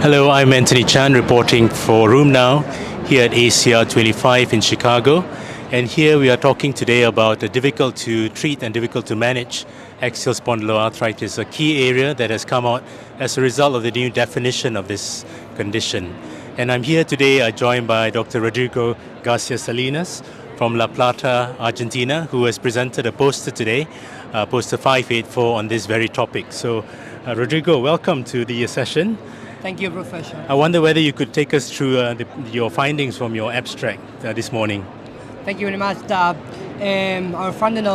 Hello, I'm Antoni Chan reporting for Room Now here at ACR 25 in Chicago. And here we are talking today about the difficult to treat and difficult to manage axial spondyloarthritis, a key area that has come out as a result of the new definition of this condition. And I'm here today joined by Dr. Rodrigo Garcia Salinas from La Plata, Argentina, who has presented a poster today, poster 584, on this very topic. So, Rodrigo, welcome to the session. Thank you, Professor. I wonder whether you could take us through your findings from your abstract this morning. Thank you very much. Our finding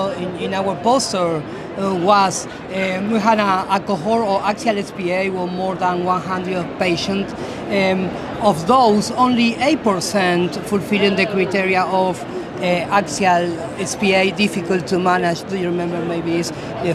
in our poster was we had a cohort of Axial SPA with more than 100 patients. Of those, only 8% fulfilling the criteria of Axial SPA, difficult to manage. Do you remember? Maybe it's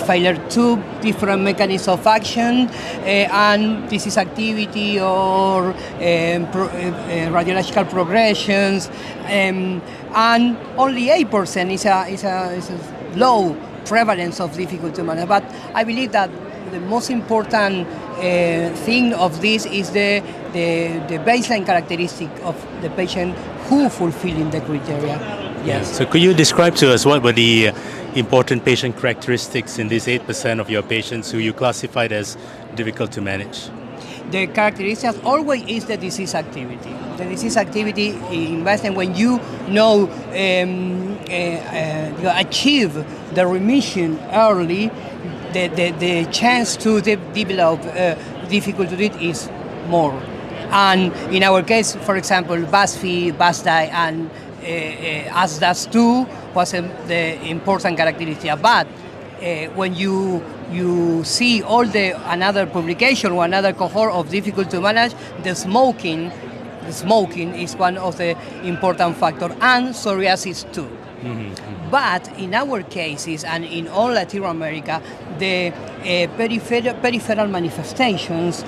failure to different mechanisms of action and disease activity or radiological progressions, and only 8% is a low prevalence of difficult to manage. But I believe that the most important thing of this is the baseline characteristic of the patient who fulfilling the criteria. Yes. So could you describe to us what were the important patient characteristics in these 8% of your patients who you classified as difficult to manage? The characteristics always is the disease activity. The disease activity in baseline, when you know you achieve the remission early, the chance to develop difficult to treat is more. And in our case, for example, BASFI, BASDAI, and ASAS 2 was the important characteristic. But when you see all another publication or another cohort of difficult to manage, the smoking is one of the important factors, and psoriasis too. Mm-hmm. But in our cases and in all Latin America, the peripheral manifestations,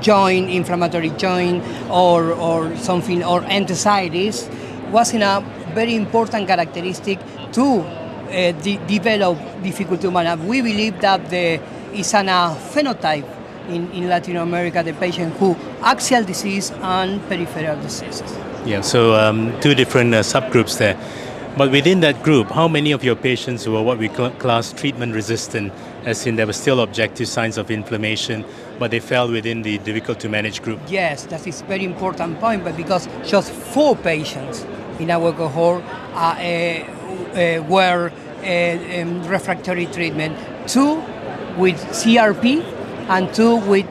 inflammatory joint or something, or enthesitis, was a very important characteristic to develop difficult to manage. We believe that it's a phenotype in Latin America, the patient who axial disease and peripheral diseases. Yeah, so two different subgroups there. But within that group, how many of your patients were what we class treatment resistant, as in there were still objective signs of inflammation, but they fell within the difficult to manage group? Yes, that is a very important point, but because just 4 patients in our cohort were refractory treatment, 2 with CRP and 2 with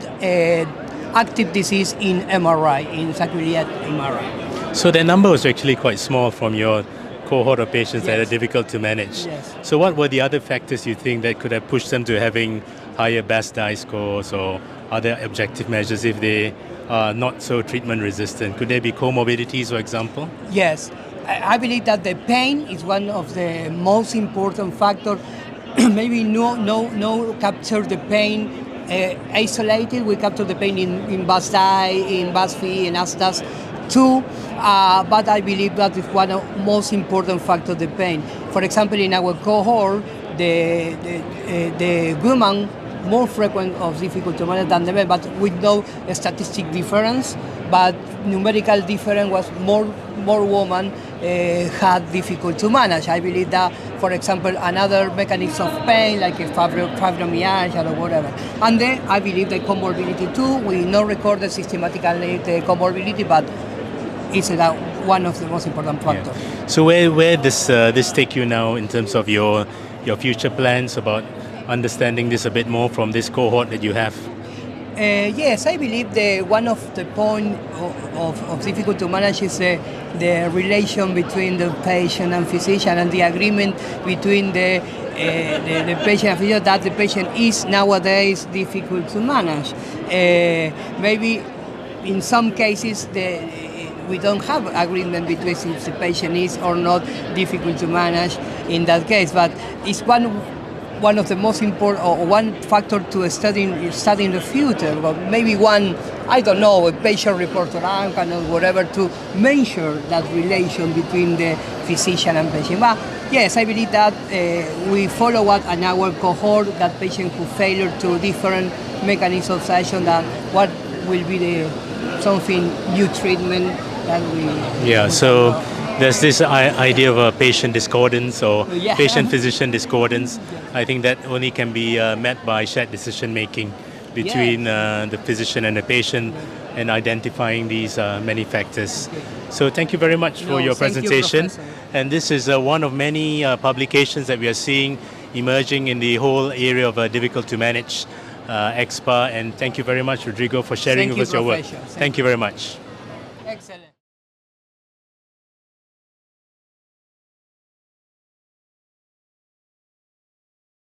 active disease in MRI, in sacroiliac MRI. So the number was actually quite small from your cohort of patients that are difficult to manage. Yes. So what were the other factors you think that could have pushed them to having higher BASDAI scores or other objective measures if they are not so treatment resistant? Could there be comorbidities, for example? Yes. I believe that the pain is one of the most important factors. Maybe no capture the pain isolated. We capture the pain in BASDAI, in BASFI, in ASAS too. But I believe that is one of the most important factors, the pain. For example, in our cohort, the women more frequent of difficult to manage than the men, but with no statistic difference. But numerical difference was more women had difficult to manage. I believe that, for example, another mechanism of pain like a fibromyalgia or whatever. And then I believe the comorbidity too. We not record systematically the comorbidity, but it's one of the most important factors. Yeah. So where does this take you now in terms of your future plans about understanding this a bit more from this cohort that you have? Yes, I believe one of the points of difficult to manage is the relation between the patient and physician, and the agreement between the patient and physician that the patient is nowadays difficult to manage. Maybe in some cases we don't have agreement between if the patient is or not difficult to manage in that case, but it's one of the most important, or one factor to study in the future. But maybe one, I don't know, a patient-reported outcome or whatever, to measure that relation between the physician and patient. But yes, I believe that we follow up in our cohort that patient who failed to different mechanisms of action, that will be something new treatment that we. Yeah, so there's this idea of a patient discordance or Yeah. patient-physician discordance. I think that only can be met by shared decision-making between the physician and the patient and identifying these many factors. So thank you very much for your thank you, presentation. Professor. And this is one of many publications that we are seeing emerging in the whole area of difficult to manage axSpA. And thank you very much, Rodrigo, for sharing Thank with us you, your work. Professor. Thank you very much.